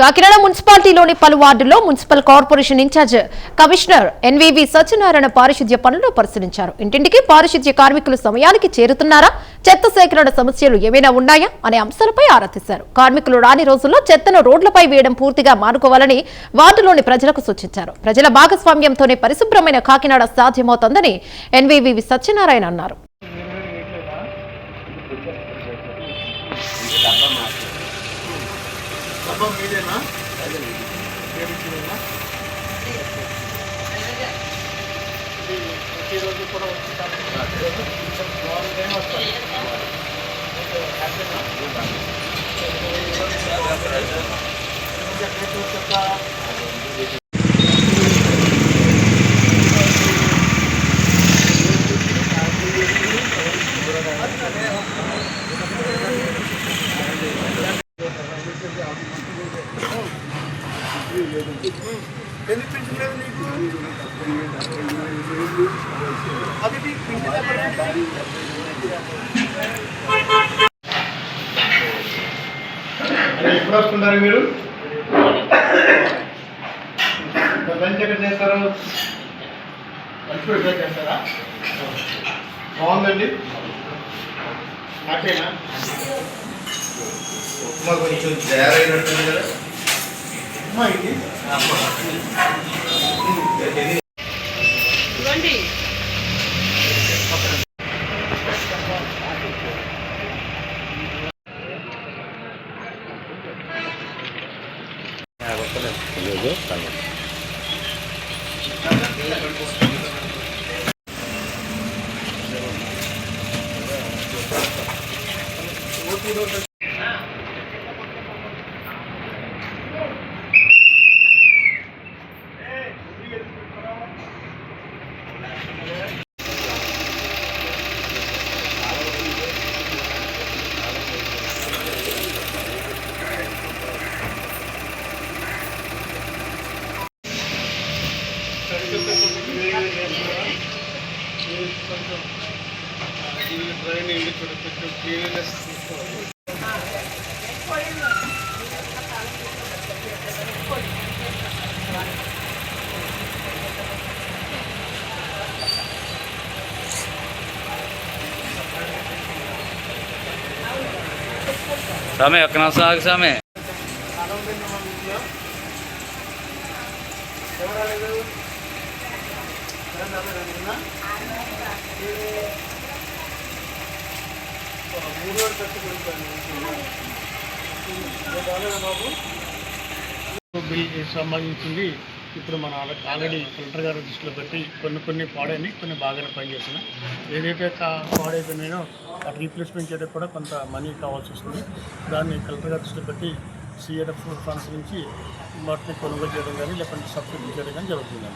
కాకినాడ మున్సిపాలిటీలోని పలు వార్డుల్లో municipal corporation in-charge commissioner N V V Satyanarayana పారిశుద్ధ్య పనులను పరిశీలించారు. ఇంటింటికి పారిశుద్ధ్య కార్మికులు సమయానికి చేరుతున్నారా, చెత్త సేకరణ సమస్యలు ఏమైనా ఉన్నాయా అనే అంశాలపై ఆరా తీశారు. కార్మికులు రాని రోజుల్లో చెత్తను రోడ్లపై వేయడం పూర్తిగా మానుకోవాలని వార్డులోని ప్రజలకు సూచించారు. ప్రజల భాగస్వామ్యంతోనే పరిశుభ్రమైన కాకినాడ సాధ్యమవుతోందని ఎన్వీవి సత్యనారాయణ అన్నారు. ప్రతిరోజు కూడా ఎందుకు పెంచలేదు నీకు అది ఎప్పుడు వస్తుంటారు మీరు? లంచ్ ఎక్కడ చేస్తారు? లంచ్ ఎక్కడ చేస్తారా? బాగుందండి. హ్యాపీనా? ఉప్మా కొంచెం తయారైనట్టుంది కదా. ఉప్మా ఇది ఇవ్వండి. Same, kenal sah same. Bill సంబంధించింది ఇప్పుడు మన ఆల్రెడీ కలెక్టర్ గారు దృష్టిలో పెట్టి కొన్ని పాడైనాయి, కొన్ని బాగానే పనిచేస్తున్నాయి. ఏదైతే పాడైపోయినాయో వాటి రీప్లేస్మెంట్ చేయడానికి కూడా కొంత మనీ కావాల్సి వస్తుంది. దాన్ని కలెక్టర్ గారు దృష్టిలో పెట్టి CRF ఫండ్స్ నుంచి వాటిని కొనుగోలు చేయడం కానీ లేకపోతే సబ్సిడీ చేయడం కానీ జరుగుతుంది.